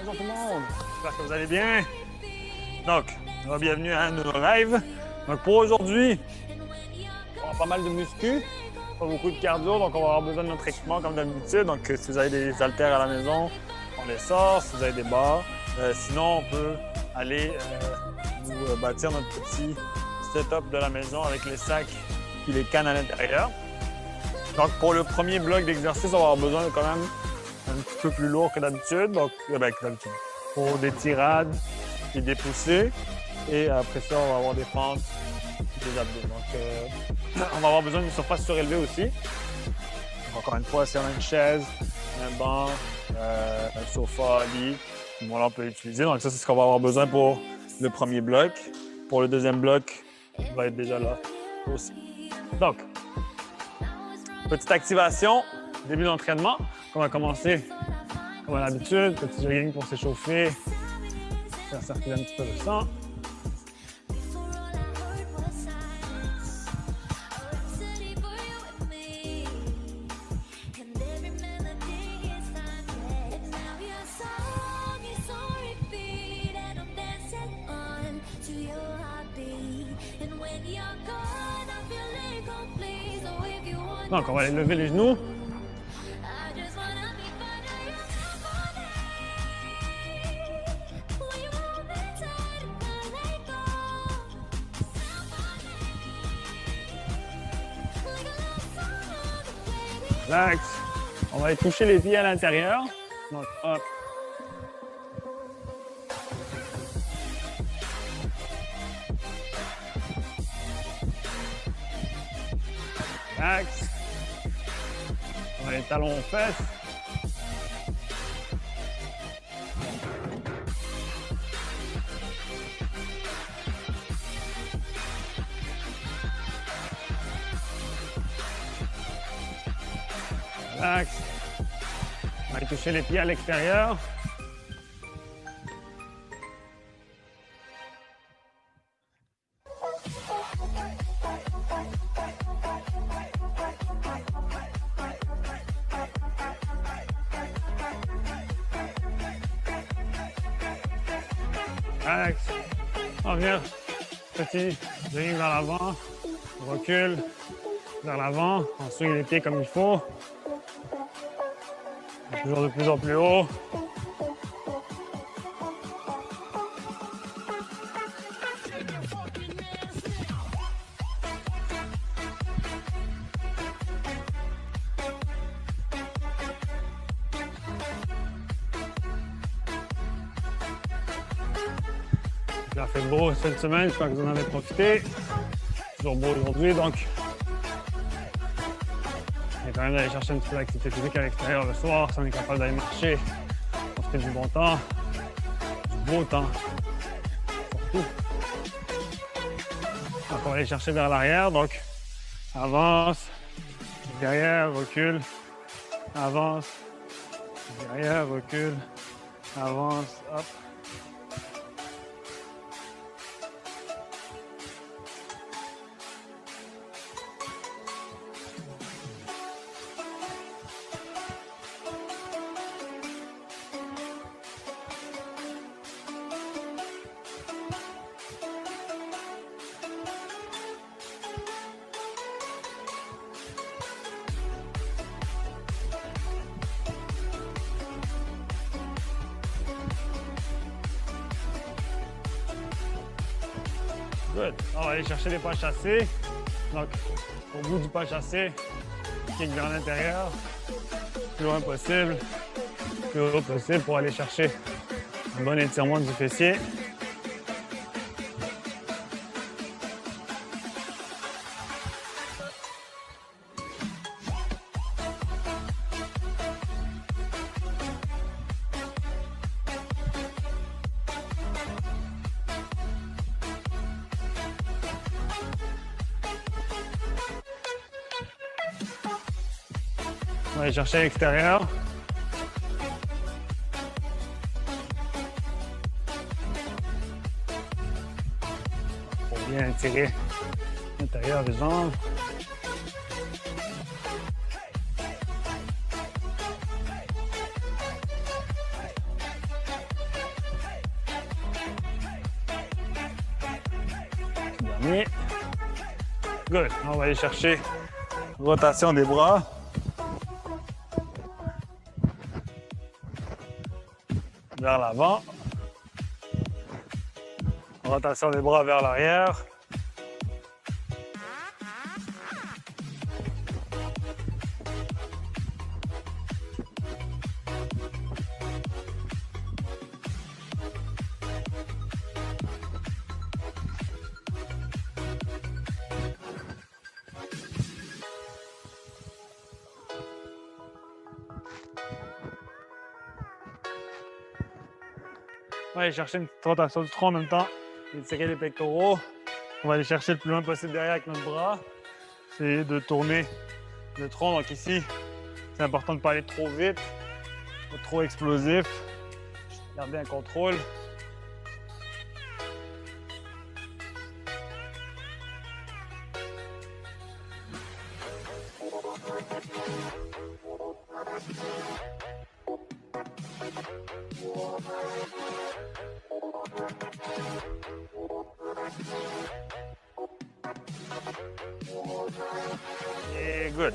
Bonjour tout le monde, j'espère que vous allez bien. Donc, bienvenue à un nouveau live. Donc pour aujourd'hui, on va avoir pas mal de muscu, pas beaucoup de cardio, donc on va avoir besoin de notre équipement comme d'habitude. Donc si vous avez des haltères à la maison, on les sort. Si vous avez des barres, sinon on peut aller nous bâtir notre petit setup de la maison avec les sacs et les cannes à l'intérieur. Donc pour le premier bloc d'exercice, on va avoir besoin de quand même un petit peu plus lourd que d'habitude, donc pour des tirades et des poussées. Et après ça, on va avoir des fentes, des abdos. Donc, on va avoir besoin d'une surface surélevée aussi. Donc, encore une fois, si on a une chaise, un banc, un sofa, un lit, voilà, on peut l'utiliser. Donc ça, c'est ce qu'on va avoir besoin pour le premier bloc. Pour le deuxième bloc, on va être déjà là aussi. Donc, petite activation, début d'entraînement. On va commencer comme à l'habitude, petit jogging pour s'échauffer, faire circuler un petit peu le sang. Donc, on va aller lever les genoux. Relax. On va aller toucher les pieds à l'intérieur. Donc, hop. Relax. On va les talons aux fesses. Relax. On va aller toucher les pieds à l'extérieur. Relax. On va venir, petit jogging vers l'avant, on recule vers l'avant, on swing les pieds comme il faut. Toujours de plus en plus haut. Il a fait beau cette semaine, j'espère que vous en avez profité. Toujours beau aujourd'hui, donc on est quand même d'aller chercher un petit peu d'activité physique à l'extérieur le soir, si on est capable d'aller marcher, profiter du bon temps, du beau temps, surtout. Donc on va aller chercher vers l'arrière, donc avance, derrière, recule, avance, derrière, recule, avance, hop. Good. On va aller chercher les pas chassés. Donc, au bout du pas chassé, kick vers l'intérieur, plus loin possible, plus haut possible pour aller chercher un bon étirement du fessier. On va aller chercher à l'extérieur. Pour bien étirer l'intérieur des jambes. Dernier. Good. On va aller chercher rotation des bras. Vers l'avant. Rotation des bras vers l'arrière. On va aller chercher une petite rotation du tronc en même temps. Étirer les pectoraux. On va aller chercher le plus loin possible derrière avec notre bras. C'est de tourner le tronc. Donc ici, c'est important de ne pas aller trop vite, pas trop explosif. Garder un contrôle. Et good.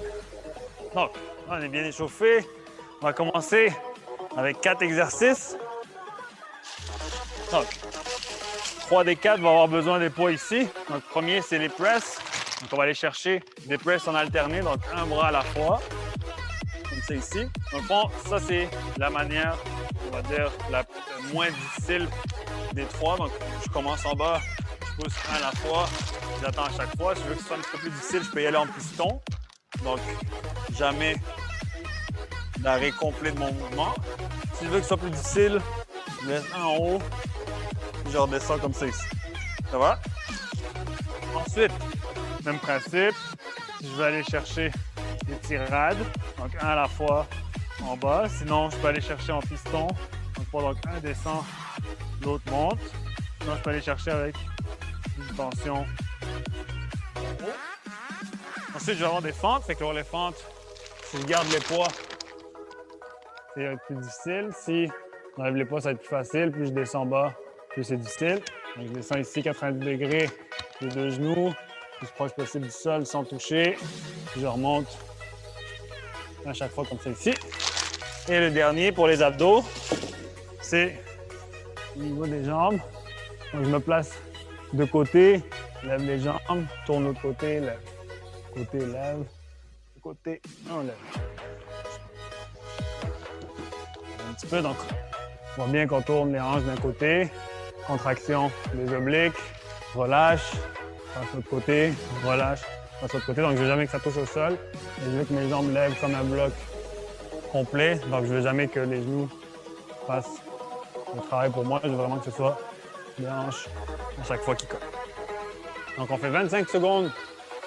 Donc, on est bien échauffé. On va commencer avec 4 exercices. Donc, 3 des 4 vont avoir besoin des poids ici. Donc, premier, c'est les presses. Donc, on va aller chercher des presses en alterné, donc un bras à la fois, comme ça ici. Donc, bon, ça, c'est la manière, on va dire, la moins difficile des 3. Donc, je commence en bas, je pousse un à la fois, j'attends à chaque fois. Si je veux que ce soit un petit peu plus difficile, je peux y aller en piston. Donc, jamais d'arrêt complet de mon mouvement. Si je veux que ce soit plus difficile, je laisse un en haut, puis je redescends comme ça ici. Ça va? Ensuite, même principe, si je veux aller chercher des tirades, donc un à la fois en bas. Sinon, je peux aller chercher en piston. Donc un descend, l'autre monte. Sinon, je peux aller chercher avec une tension en haut. Ensuite, je vais avoir des fentes. Fait que les fentes, si je garde les poids, c'est plus difficile. Si j'enlève les poids, ça va être plus facile. Plus je descends bas, plus c'est difficile. Donc, je descends ici 90 degrés, les 2 genoux, le plus proche possible du sol sans toucher. Puis je remonte à chaque fois comme ça ici. Et le dernier pour les abdos, c'est au niveau des jambes. Donc, je me place de côté, lève les jambes, tourne de l'autre côté, lève. Côté, lève. De côté, on lève. Un petit peu, donc on voit bien qu'on tourne les hanches d'un côté, contraction des obliques, relâche, passe de l'autre côté, relâche, passe de l'autre côté. Donc je veux jamais que ça touche au sol. Et je veux que mes jambes lèvent comme un bloc complet. Donc je veux jamais que les genoux fassent le travail pour moi. Je veux vraiment que ce soit les hanches à chaque fois qui collent. Donc on fait 25 secondes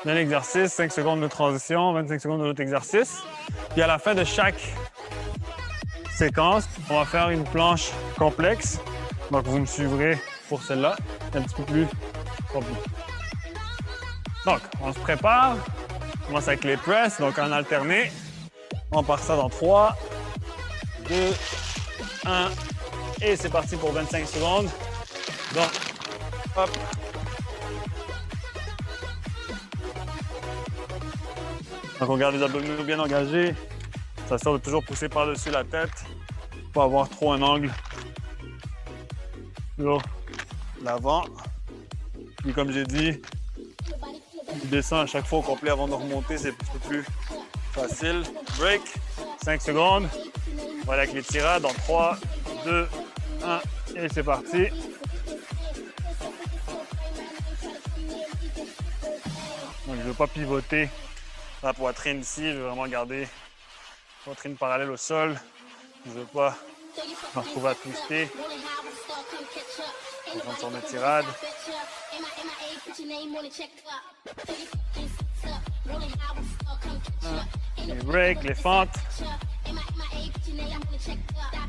d'un exercice, 5 secondes de transition, 25 secondes de l'autre exercice. Puis à la fin de chaque séquence, on va faire une planche complexe. Donc, vous me suivrez pour celle-là. C'est un petit peu plus compliqué. Donc, on se prépare. On commence avec les presses, donc en alterné. On part ça dans 3, 2, 1. Et c'est parti pour 25 secondes. Donc, hop. Donc, on garde les abdominaux bien engagés. Ça sert de toujours pousser par-dessus la tête pour pas avoir trop un angle sur l'avant. Puis comme j'ai dit, je descends à chaque fois au complet avant de remonter, c'est un petit peu plus facile. Break, 5 secondes. Voilà avec les tirades en 3, 2, 1 et c'est parti. Donc je ne veux pas pivoter la poitrine ici, je veux vraiment garder poitrine parallèle au sol. Je ne veux pas me retrouver à twister. On rentre sur mes tirades. Les breaks, les fentes.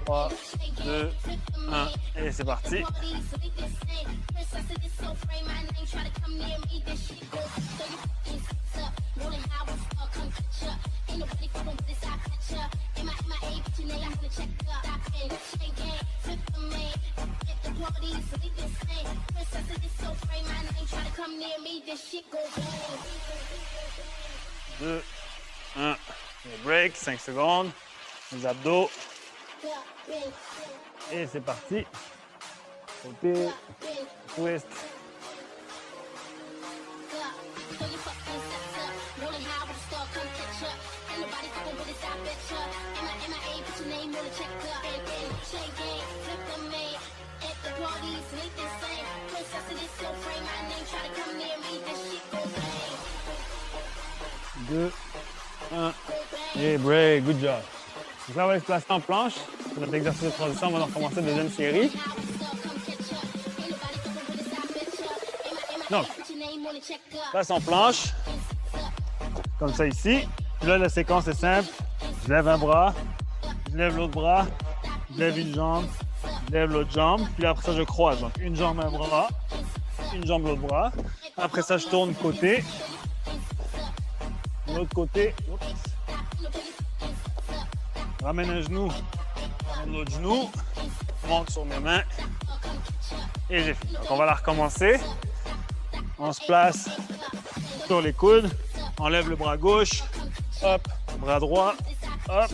3, 2, 1 et c'est parti. 2, 1. Break, 5 secondes. Les abdos. Et c'est parti. Côté, twist. Deux, un, et break, good job. Donc là, on va se placer en planche. C'est notre exercice de transition avant de recommencer la deuxième série. Donc, place en planche, comme ça ici. Puis là, la séquence est simple. Je lève un bras, je lève l'autre bras, je lève une jambe, je lève l'autre jambe. Puis après ça, je croise. Donc, une jambe, un bras, une jambe, l'autre bras. Après ça, je tourne côté. L'autre côté. Oups. Ramène un genou, ramène l'autre genou. Monte sur mes mains. Et j'ai fini. Donc, on va la recommencer. On se place sur les coudes. On lève le bras gauche. Hop, bras droit. Hop,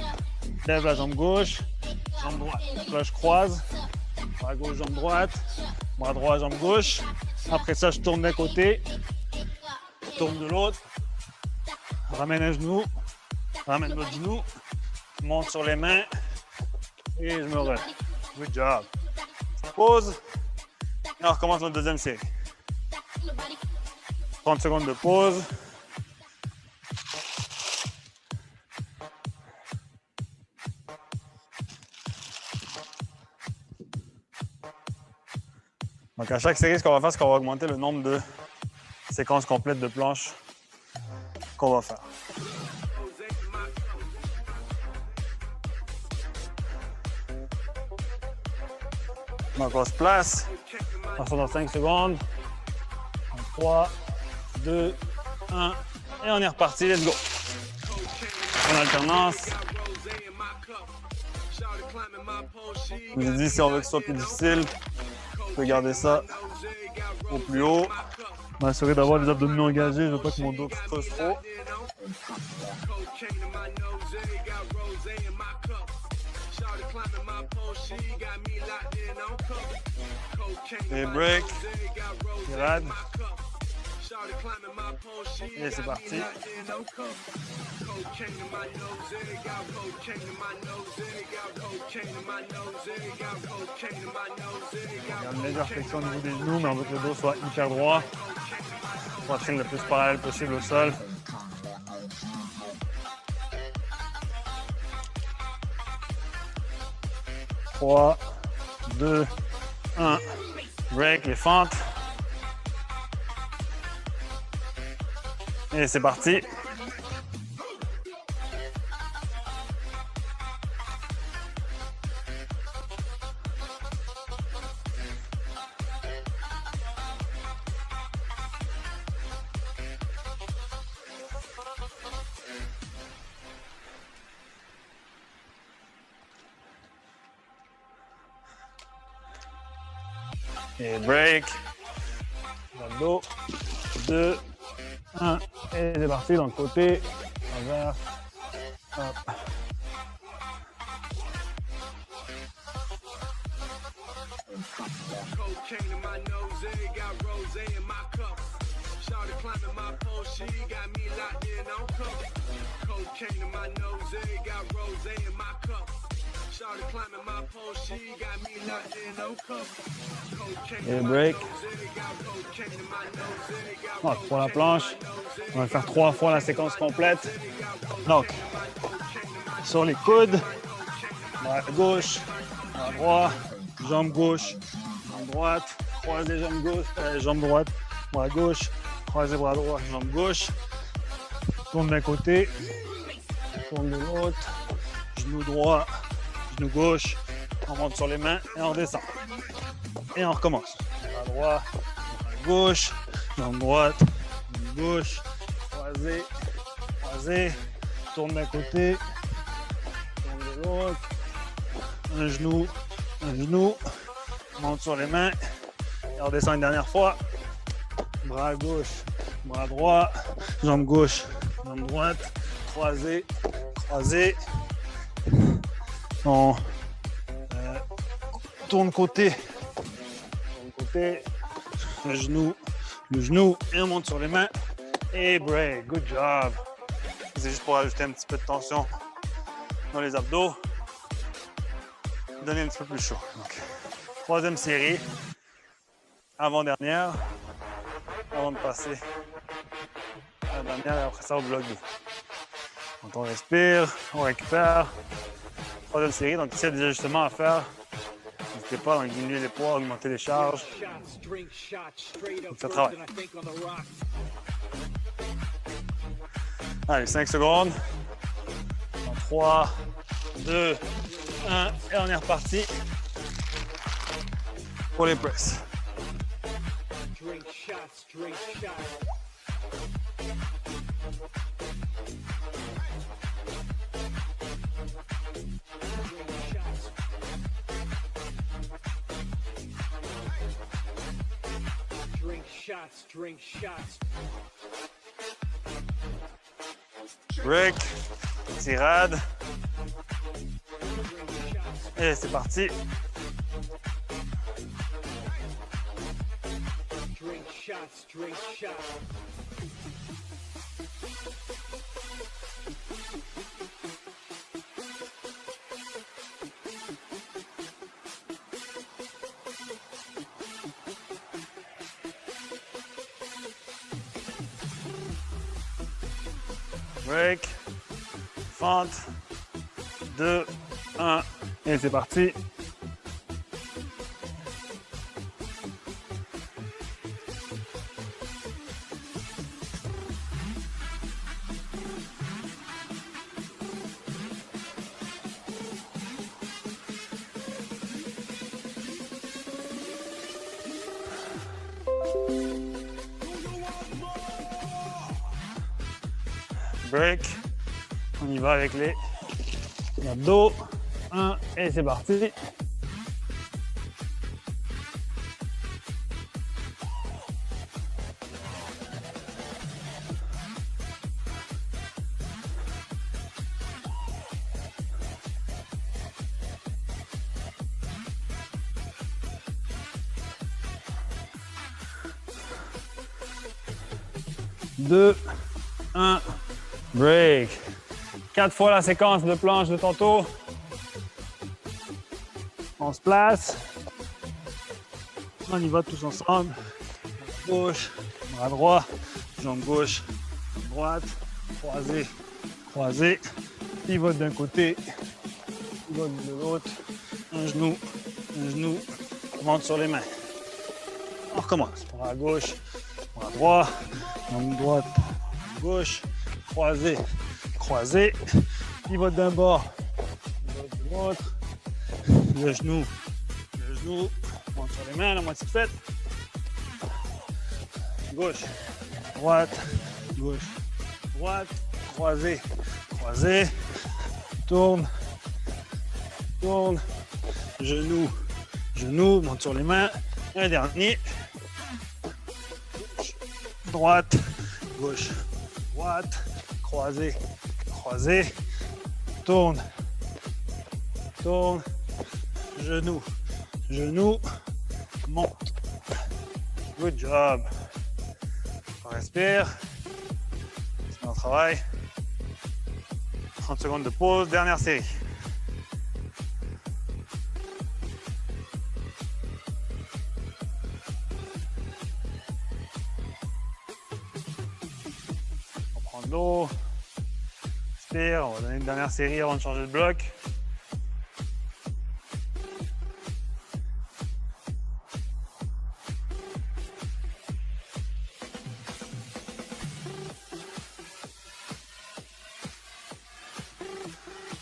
lève la jambe gauche. Jambe droite. Là, je croise. Bras gauche, jambe droite. Bras droit, jambe gauche. Après ça, je tourne d'un côté. Je tourne de l'autre. Ramène un genou. Ramène l'autre genou. Monte sur les mains. Et je me relève. Good job. Pause. Et on recommence notre deuxième série. 30 secondes de pause. Donc, à chaque série, ce qu'on va faire, c'est qu'on va augmenter le nombre de séquences complètes de planches qu'on va faire. Donc, on se place. On sort dans 5 secondes. 3, 2, 1. Et on est reparti. Let's go. En alternance. Je vous ai dit, si on veut que ce soit plus difficile, on peut garder ça au plus haut. M'assurer d'avoir les abdominaux engagés. Je ne veux pas que mon dos creuse trop. Et break. Grade. Et c'est parti. Il y a une légère flexion au niveau des genoux, mais on veut que le dos soit hyper droit. Poitrine le plus parallèle possible au sol. Trois, 2, 1. Break, les fentes. Et c'est parti. Et break. Dos. 2, 1. Et c'est parti. Dans le côté. Envers. Hop. Et break. Donc, pour la planche, on va faire 3 fois la séquence complète. Donc, sur les coudes, bras gauche, bras droit, jambe gauche, jambe droite, croisez jambe gauche, jambe droite, bras gauche, croisez bras droit, jambe gauche. Tourne d'un côté, tourne de l'autre, genou droit, genou gauche, on monte sur les mains et on redescend. Et on recommence. Bras droit, bras gauche, jambe droite, jambe gauche, croisé, croisé, tourne d'un côté, tourne de l'autre, un genou, monte sur les mains et on redescend une dernière fois. bras gauche, bras droit, jambe gauche, jambe droite, croisé, croisé. On tourne côté, le genou, et on monte sur les mains. Et break, good job. C'est juste pour ajouter un petit peu de tension dans les abdos. Donner un petit peu plus chaud. Donc, troisième série, avant-dernière, avant de passer à la dernière et après ça au bloc dos. Donc on respire, on récupère. Troisième série, donc s'il y a des ajustements à faire, n'hésitez pas à diminuer les poids, augmenter les charges. Donc ça travaille. Allez, 5 secondes. En 3, 2, 1, et on est reparti pour les presses. Drink shots. Break, tirade. Et c'est parti. Drink shots. Break, fente, 2, 1, et c'est parti. Break. On y va avec les abdos. 1 et c'est parti. Deux, 1, break. 4 fois la séquence de planche de tantôt. On se place. On y va tous ensemble. Gauche, bras droit, jambe gauche, droite, croisé, croisé. Pivote d'un côté, pivote de l'autre. Un genou, on monte sur les mains. On recommence. Bras gauche, bras droit, jambe droite, gauche, croisé, croisé. Pivote d'un bord, pivote de l'autre. Le genou, on monte sur les mains, la moitié faite. Gauche, droite, croisé, croisé. Tourne, genou, monte sur les mains. Un dernier. Droite, gauche, droite, croisé, croisé. Tourne, genou, monte. Good job. On respire. C'est un travail. 30 secondes de pause, dernière série. On prend de l'eau. Respire. On va donner une dernière série avant de changer de bloc.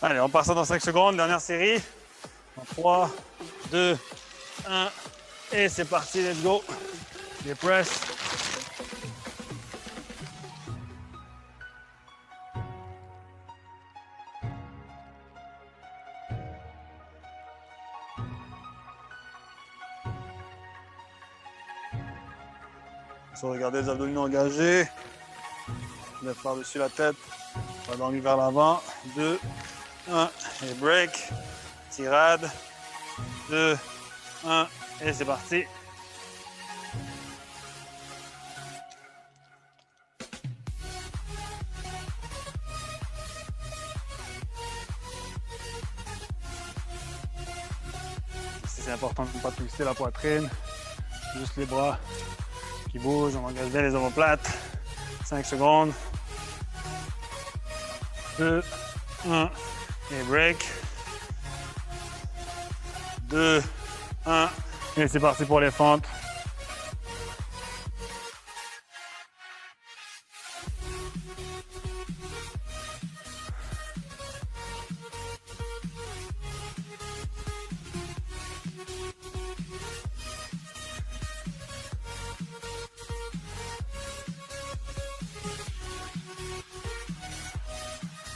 Allez, on part ça dans 5 secondes, dernière série. En 3, 2, 1, et c'est parti, let's go. Les press. Si vous regardez les abdominaux engagés, lève par-dessus la tête, pas d'envie vers l'avant. 2, 1, et break. Tirade. 2, 1, et c'est parti. C'est important de ne pas twister la poitrine, juste les bras qui bougent, on engage bien les omoplates. 5 secondes. 2, 1, et break. 2, 1, et c'est parti pour les fentes.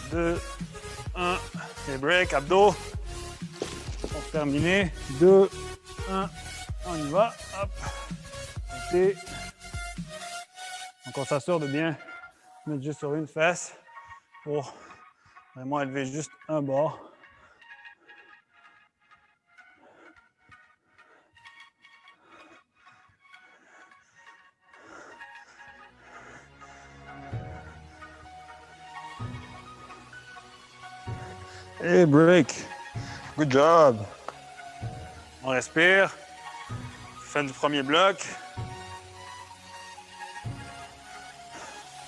Deux, un, et break, abdos. Pour terminer, 2, 1, on y va, hop, ok. Donc on s'assure de bien mettre juste sur une fesse pour vraiment élever juste un bord. Et break. Good job. On respire. Fin du premier bloc.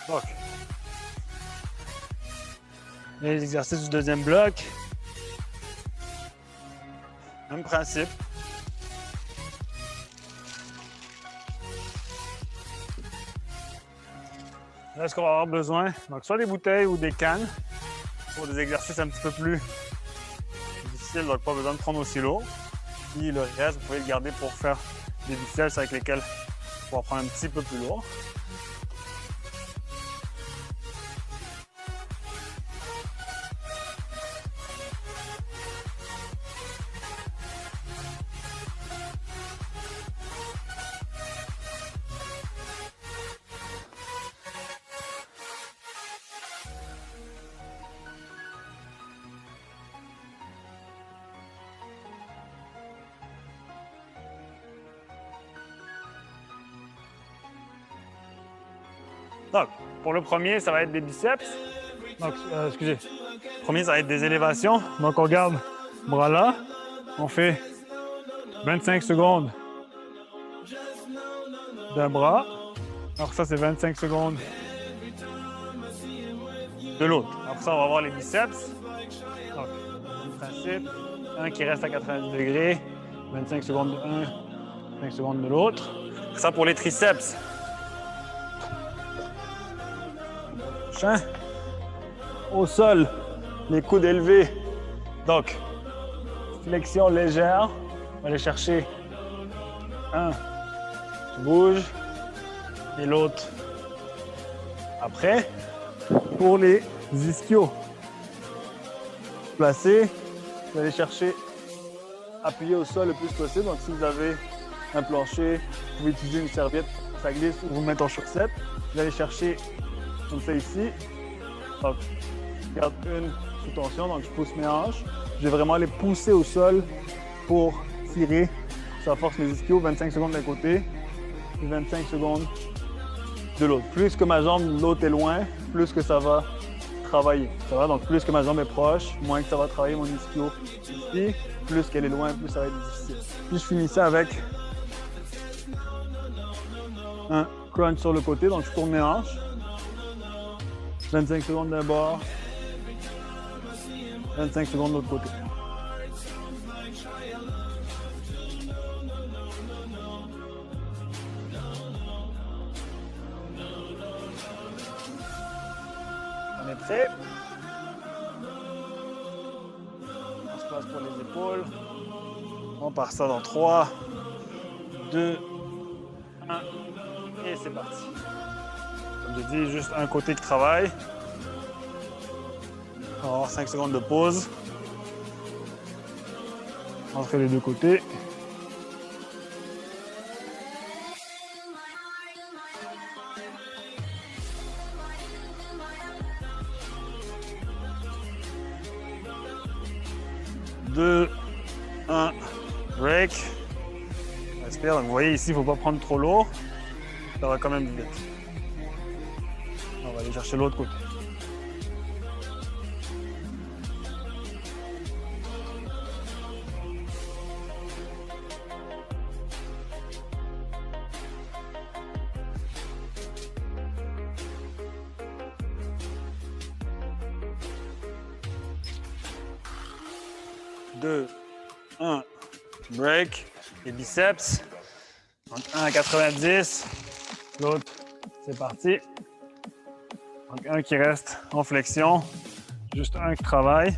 Donc, les exercices du deuxième bloc. Même principe. Là, ce qu'on va avoir besoin, donc soit des bouteilles ou des cannes pour des exercices un petit peu plus difficiles, donc pas besoin de prendre aussi lourd. Puis le reste, vous pouvez le garder pour faire des biceps avec lesquels on va prendre un petit peu plus lourd. Donc, pour le premier, ça va être des biceps. Donc, excusez. Le premier, ça va être des élévations. Donc, on garde bras là. On fait 25 secondes d'un bras. Alors, ça, c'est 25 secondes de l'autre. Après ça, on va voir les biceps. Donc, le principe. Un qui reste à 90 degrés. 25 secondes de un, 5 secondes de l'autre. Ça, pour les triceps. Au sol, les coudes élevés. Donc, flexion légère. On va aller chercher un, tu bouges, et l'autre après. Pour les ischios, placez, vous allez chercher, appuyer au sol le plus possible. Donc, si vous avez un plancher, vous pouvez utiliser une serviette, ça glisse, ou vous mettre en chaussette. Vous allez chercher comme ça ici. Donc, je garde une sous tension, donc je pousse mes hanches. Je vais vraiment les pousser au sol pour tirer. Ça force mes ischios, 25 secondes d'un côté et 25 secondes de l'autre. Plus que ma jambe, l'autre est loin, plus que ça va travailler. Ça va? Donc, plus que ma jambe est proche, moins que ça va travailler mon ischio ici. Plus qu'elle est loin, plus ça va être difficile. Puis je finis ça avec un crunch sur le côté, donc je tourne mes hanches. 25 secondes d'un bord, 25 secondes de l'autre côté. On est prêt. On se place pour les épaules. On part ça dans 3, 2, 1 et c'est parti. Comme je dis, juste un côté qui travaille. On va avoir 5 secondes de pause entre les deux côtés. 1, break. Respire. Donc, vous voyez ici, il ne faut pas prendre trop lourd. Ça va quand même vite. On va aller chercher l'autre côté. Deux, un, break, les biceps. Donc 1 à 90, l'autre, c'est parti. Donc un qui reste en flexion, juste un qui travaille.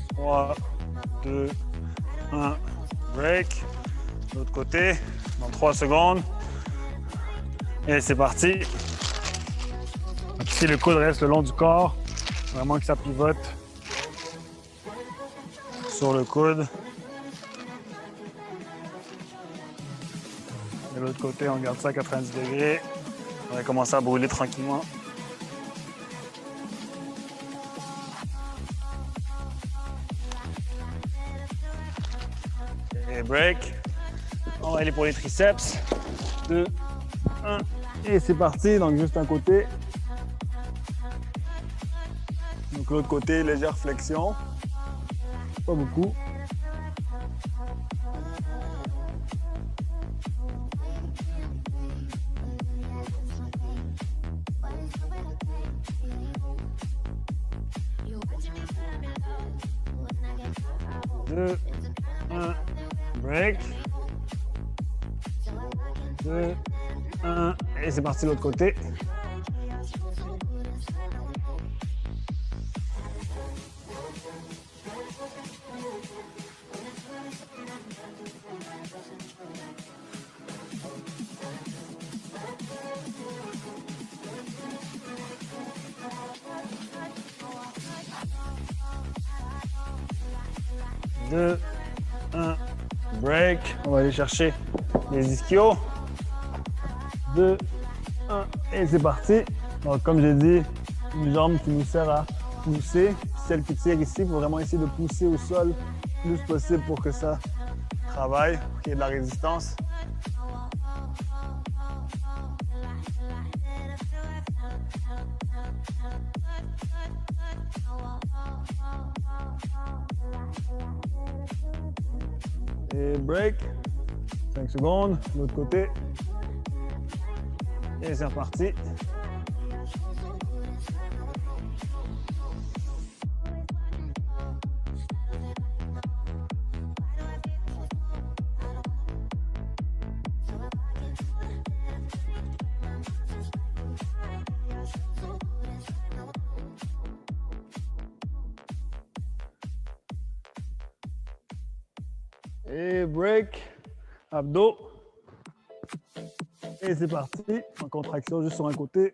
Trois, deux, un, break. L'autre côté, dans 3 secondes. Et c'est parti. Donc ici, le coude reste le long du corps. Vraiment que ça pivote sur le coude. De l'autre côté, on garde ça à 90 degrés. On va commencer à brûler tranquillement. Et break. On va aller pour les triceps. 2, 1, et c'est parti. Donc juste un côté. Donc l'autre côté, légère flexion. Pas beaucoup. Deux, un, break. 2, 1, et c'est parti de l'autre côté. Deux, un, break. On va aller chercher les ischios. 2, 1, et c'est parti. Donc, comme j'ai dit, une jambe qui nous sert à pousser. Celle qui tire ici, il faut vraiment essayer de pousser au sol le plus possible pour que ça travaille, pour qu'il y ait de la résistance. Et break. 5 secondes, l'autre côté. Et c'est reparti. Et break, abdos. Et c'est parti, en contraction juste sur un côté.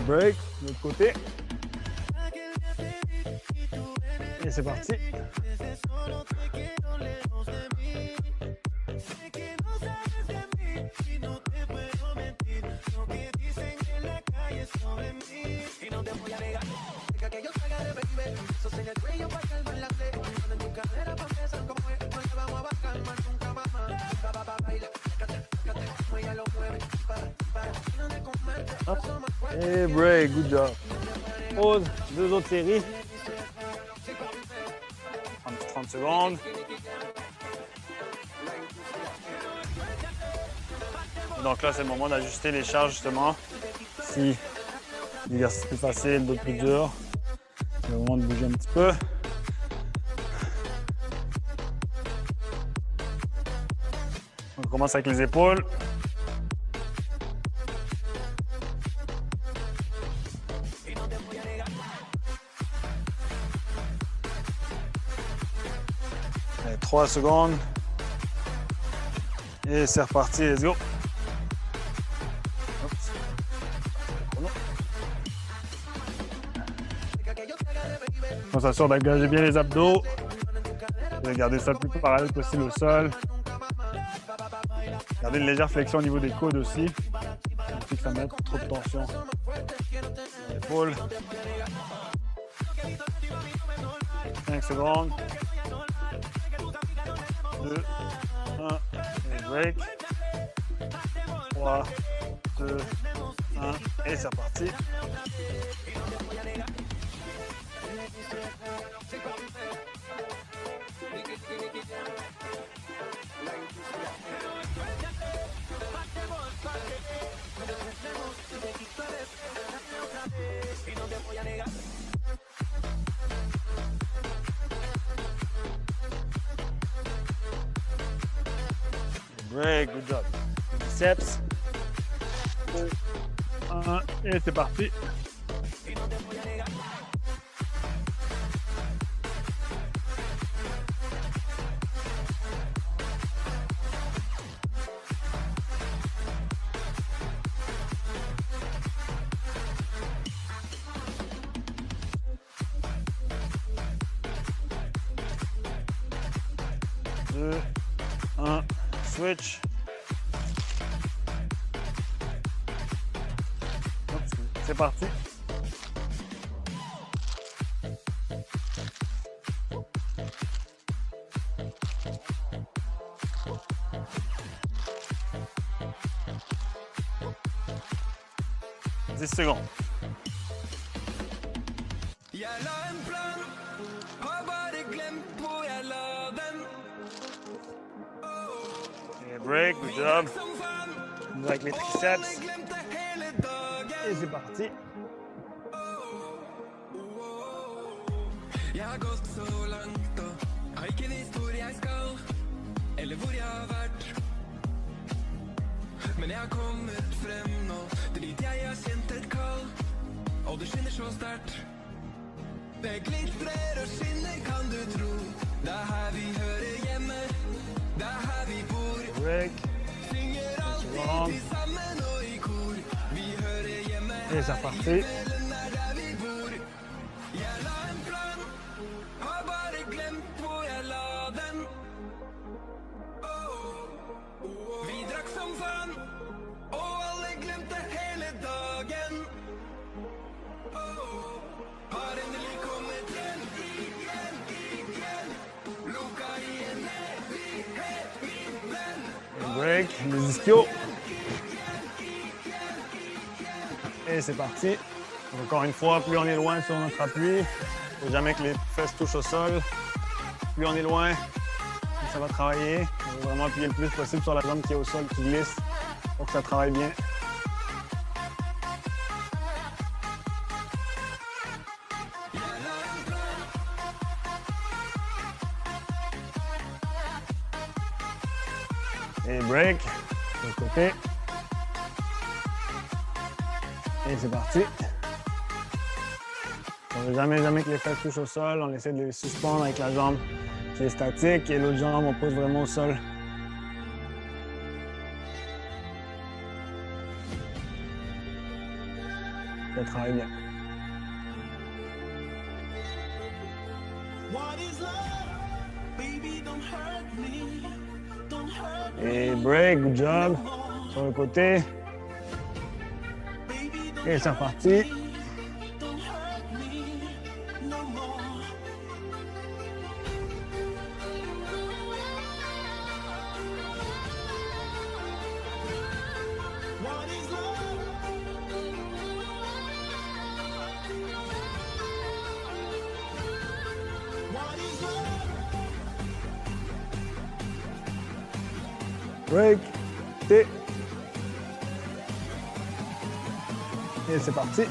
Break, de l'autre côté. Et c'est parti. Et break, good job. Pause, 2 autres séries. 30 secondes. Donc là, c'est le moment d'ajuster les charges justement. Si l'exercice est plus facile, d'autres plus dur. C'est le moment de bouger un petit peu. On commence avec les épaules. 3 secondes. Et c'est reparti, let's go. Oups. On s'assure d'engager bien les abdos. De garder ça le plus parallèle possible au sol. Garder une légère flexion au niveau des coudes aussi. Pour que ça mette trop de tension. L'épaule. 5 secondes. 2, 1, et break. 3, 2, 1, et c'est reparti. Break, good job. Biceps. 1, et c'est parti. Deux, un, switch. C'est parti. « 10 secondes. Et break, good job. Avec les triceps. Et c'est parti. Jeg har gått så langt og har ikke visst hvor jeg skal, eller hvor jeg har vært. Men jeg har kommet frem nå, til dit jeg har kjent et kall, og det skinner så sterkt. Det glitrer og skinner, kan du tro. Det er her vi hører hjemme, det er her vi bor. Break. Synger alltid til sammen og i kor. Vi hører hjemme her. Et c'est reparti. Break, les ischios. Et c'est parti. Encore une fois, plus on est loin sur notre appui, il ne faut jamais que les fesses touchent au sol. Plus on est loin, plus ça va travailler. On va vraiment appuyer le plus possible sur la jambe qui est au sol, qui glisse, pour que ça travaille bien. Et break, de l'autre côté. Et c'est parti. On ne veut jamais que les fesses touchent au sol. On essaie de les suspendre avec la jambe qui est statique et l'autre jambe, on pose vraiment au sol. Ça travaille bien. Et break, good job. Sur le côté. Et c'est reparti. Break, T. Et c'est parti.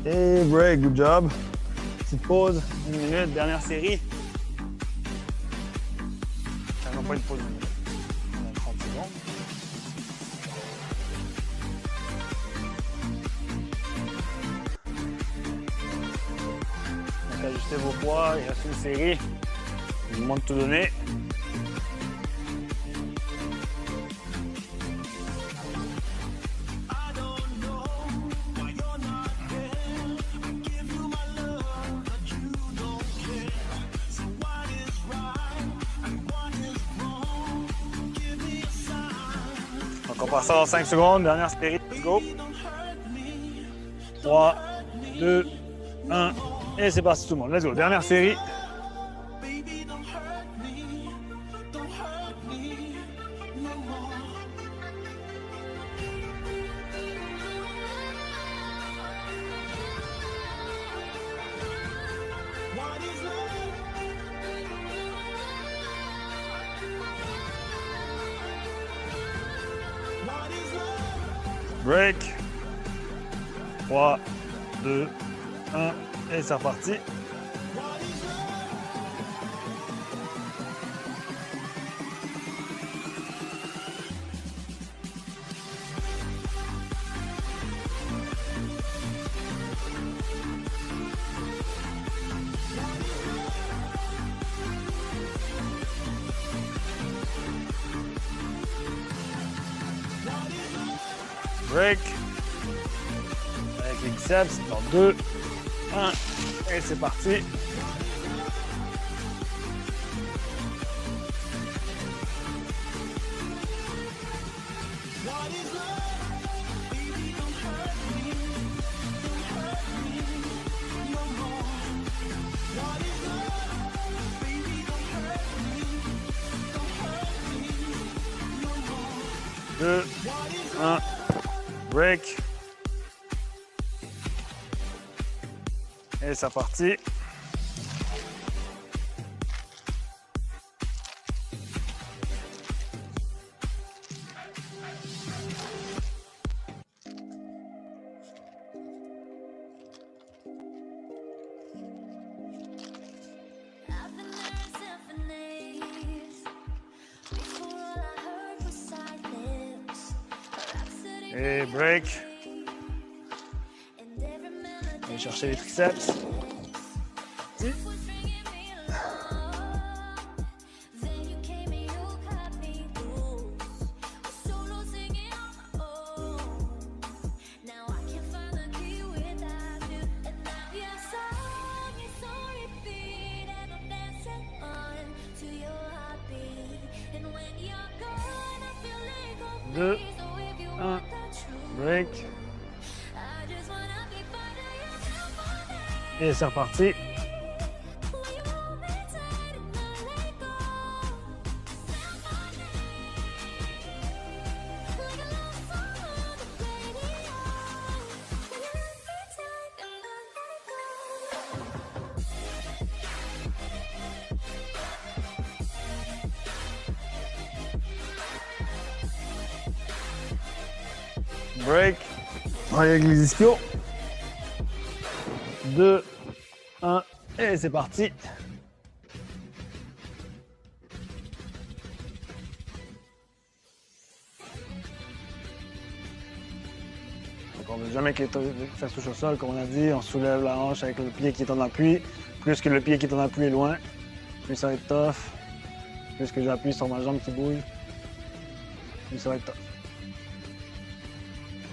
Et break, good job. Petite pause, 1 minute, dernière série. Ça va pas une pause, 1 minute. On a 30 secondes. Donc, ajustez vos poids, il reste une série. Je vous demande de tout donner. Donc on passe ça dans 5 secondes, dernière série, let's go. 3, 2, 1, et c'est parti tout le monde, let's go. Dernière série. Break. 3, 2, 1, et c'est reparti. Break. Avec les biceps, dans 2, 1, et c'est parti. Deux, un, break. Et c'est parti. Et break. Allez chercher les triceps. Deux, un, break. Et c'est reparti. Break. Allez avec les ischios. 2, 1, et c'est parti. Donc on ne veut jamais que les fesses touchent au sol, comme on a dit. On soulève la hanche avec le pied qui est en appui. Plus que le pied qui est en appui est loin, plus ça va être tough. Plus que j'appuie sur ma jambe qui bouge, plus ça va être tough.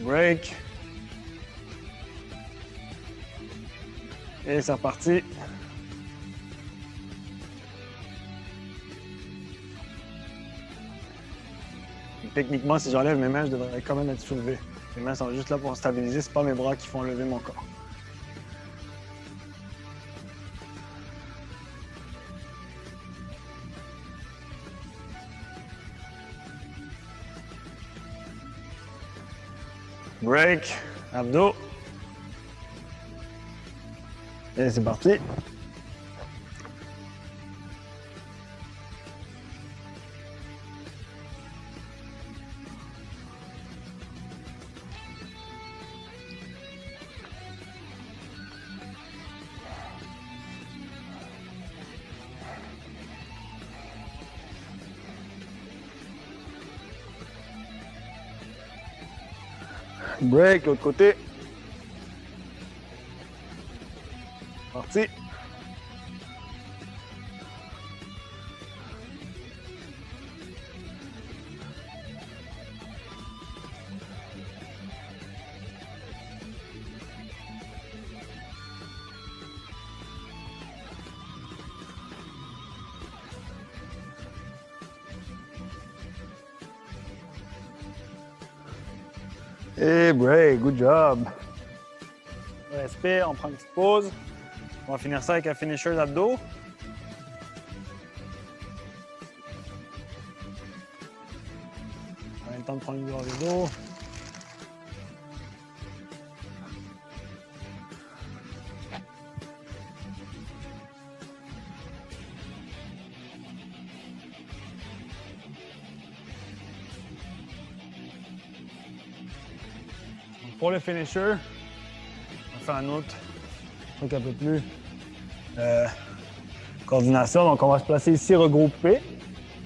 Break. Et c'est reparti. Techniquement, si j'enlève mes mains, je devrais quand même être soulevé. Mes mains sont juste là pour stabiliser, c'est pas mes bras qui font lever mon corps. Break, abdos. Et c'est parti. Break, l'autre côté. Parti. Et break, good job. On respire, on prend une petite pause. On va finir ça avec un finisher d'abdos. On a le temps de prendre une gorgée d'eau. Pour le finisher, on va faire un autre truc un peu plus coordination. Donc, on va se placer ici regroupé.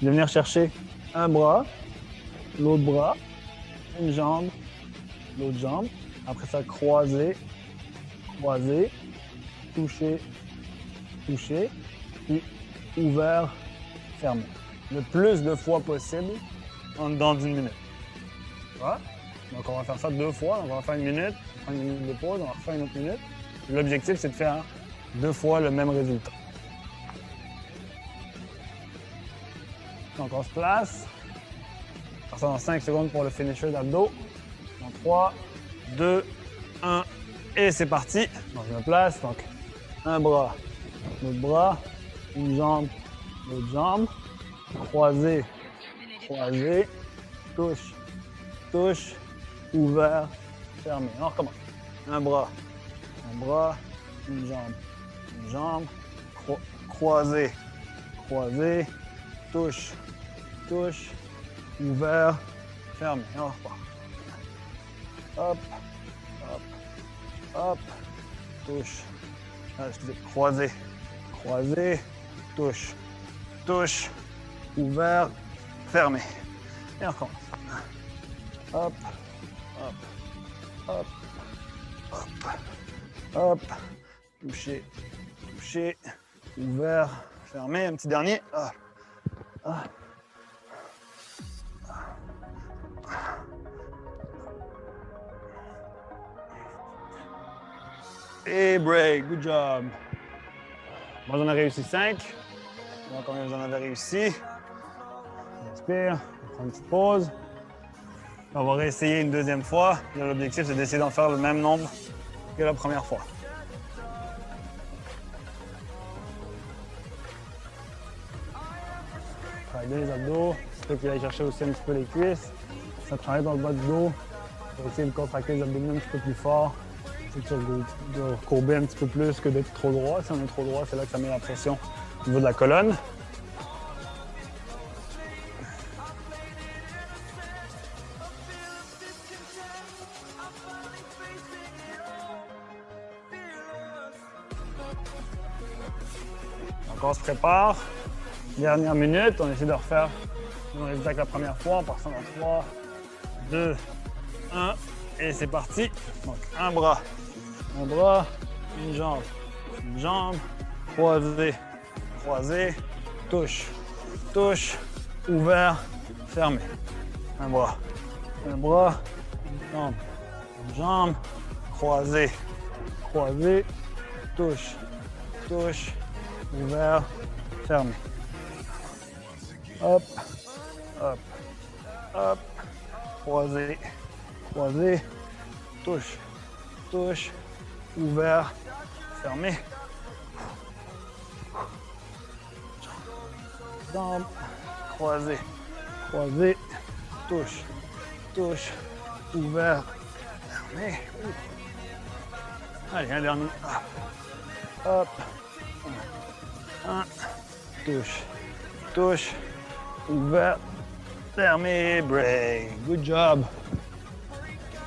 Je vais venir chercher un bras, l'autre bras, une jambe, l'autre jambe. Après ça, croiser, croiser, toucher, toucher, puis ouvert, fermé. Le plus de fois possible en dedans d'une minute. Voilà. Donc, on va faire ça 2 fois. Donc, on va faire 1 minute, on prend 1 minute de pause, on va refaire une autre minute. L'objectif, c'est de faire 2 fois le même résultat. Donc, on se place. On fait ça dans 5 secondes pour le finisher d'abdos. Dans 3, 2, 1, et c'est parti. Donc, je me place. Donc, un bras, l'autre bras, une jambe, l'autre jambe. Croisé, croisé, touche, touche, ouvert, fermé. On recommence. Un bras, une jambe, croisé, croisé, touche, touche, ouvert, fermé. Et on repart. Hop, hop, hop, touche. Ah, excusez, croisé, croisé, touche, touche, ouvert, fermé. Et on recommence. Hop, hop, hop, hop, hop, toucher, toucher, ouvert, fermé. Un petit dernier. Ah. Ah. Et break, good job. Moi, j'en ai réussi 5. Donc, combien vous en avez réussi? On respire, on prend une petite pause. On va réessayer une deuxième fois. L'objectif, c'est d'essayer d'en faire le même nombre que la première fois. Travaille bien les abdos. C'est toi qui aille chercher aussi un petit peu les cuisses. Ça travaille dans le bas du dos. On va essayer de contracter les abdominaux un petit peu plus fort. C'est de recourber un petit peu plus que d'être trop droit. Si on est trop droit, c'est là que ça met la pression au niveau de la colonne. Donc on se prépare. Dernière minute, on essaie de refaire le même résultat que la première fois en passant dans 3, 2, 1 et c'est parti. Donc un bras, une jambe, croisé, croisé, touche, touche, ouvert, fermé. Un bras, une jambe, croisé, croisé, touche, touche, ouvert, fermé. Hop, hop, hop, croisé, croisé, touche, touche, ouvert, fermé. Jambe, croisé, croisé, touche, touche, ouvert, fermé. Allez, un dernier. Hop, un, touche, touche, ouvert, fermé, break. Good job.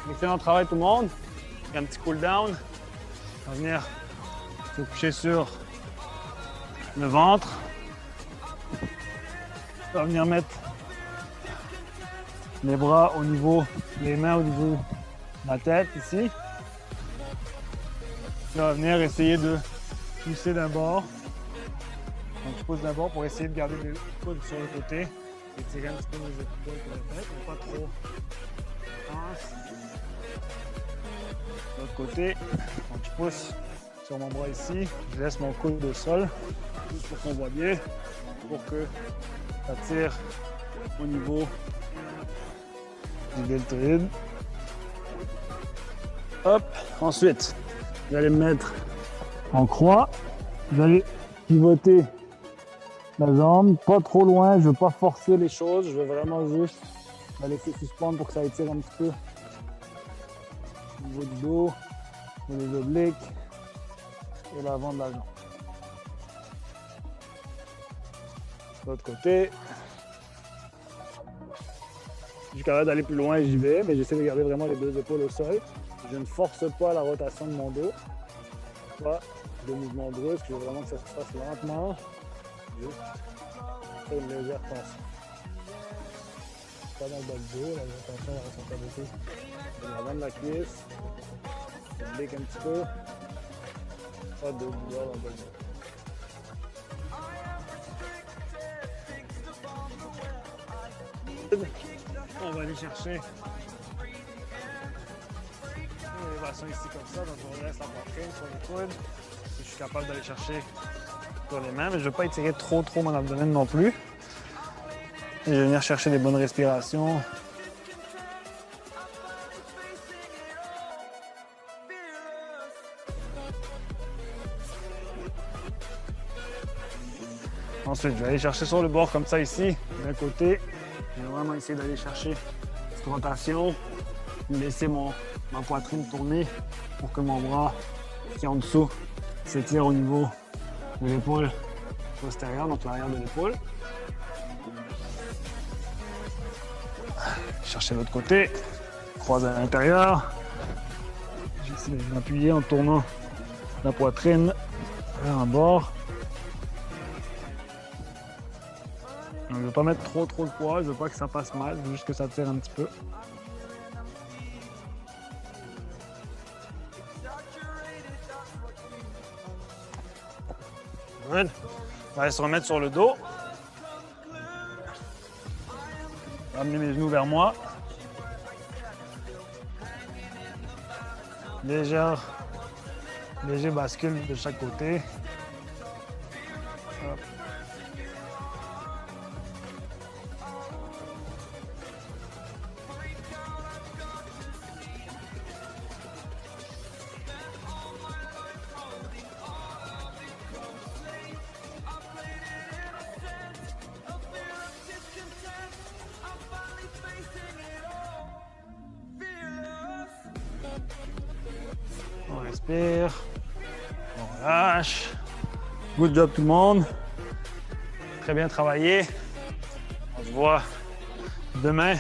Excellent travail tout le monde. Il y a un petit cool down. On va venir se coucher sur le ventre. On va venir mettre les bras au niveau, les mains au niveau la tête ici. Là, on va venir essayer de pousser d'un bord. Donc je pousse d'un bord pour essayer de garder les coudes sur le côté et tirer un petit peu mes épaules pour la tête, mais pas trop. De l'autre côté, donc je pousse sur mon bras ici, je laisse mon coude au sol, juste pour qu'on voit bien, pour que ça tire au niveau du deltoïde. Hop, ensuite, vous allez me mettre en croix, vous allez pivoter la jambe, pas trop loin, je veux pas forcer les choses, je veux vraiment juste la laisser suspendre pour que ça étire un petit peu au niveau du dos, les obliques et l'avant de la jambe. De l'autre côté, je suis capable d'aller plus loin et j'y vais, mais j'essaie de garder vraiment les deux épaules au sol. Je ne force pas la rotation de mon dos, pas de mouvement brusque, je veux vraiment que ça se fasse lentement, juste faire une légère tension. Pas dans le bas du dos, la tension va ressentir beaucoup de l'avant de la cuisse, oblique un petit peu, pas de douleur dans le bas du dos. On va aller chercher une élévation ici comme ça, donc on laisse la poitrine sur les coudes. Je suis capable d'aller chercher sur les mains, mais je ne veux pas étirer trop mon abdomen non plus. Et je vais venir chercher des bonnes respirations. Ensuite, je vais aller chercher sur le bord comme ça ici, d'un côté. Je vais vraiment essayer d'aller chercher cette rotation, laisser ma poitrine tourner pour que mon bras qui est en dessous s'étire au niveau de l'épaule postérieure, donc l'arrière de l'épaule. Chercher l'autre côté, croise à l'intérieur. J'essaie de m'appuyer en tournant la poitrine vers un bord. Je ne veux pas mettre trop de poids, je veux pas que ça passe mal, je veux juste que ça tire un petit peu. Good. On va aller se remettre sur le dos. Amener mes genoux vers moi. Léger bascule de chaque côté. Hop. On respire, on relâche. Good job tout le monde. Très bien travaillé. On se voit demain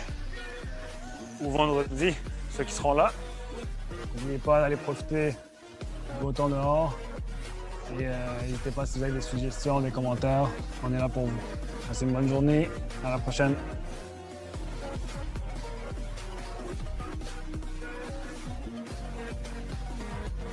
ou vendredi, ceux qui seront là. N'oubliez pas d'aller profiter du beau temps dehors. Et n'hésitez pas si vous avez des suggestions, des commentaires. On est là pour vous. Passez une bonne journée. À la prochaine.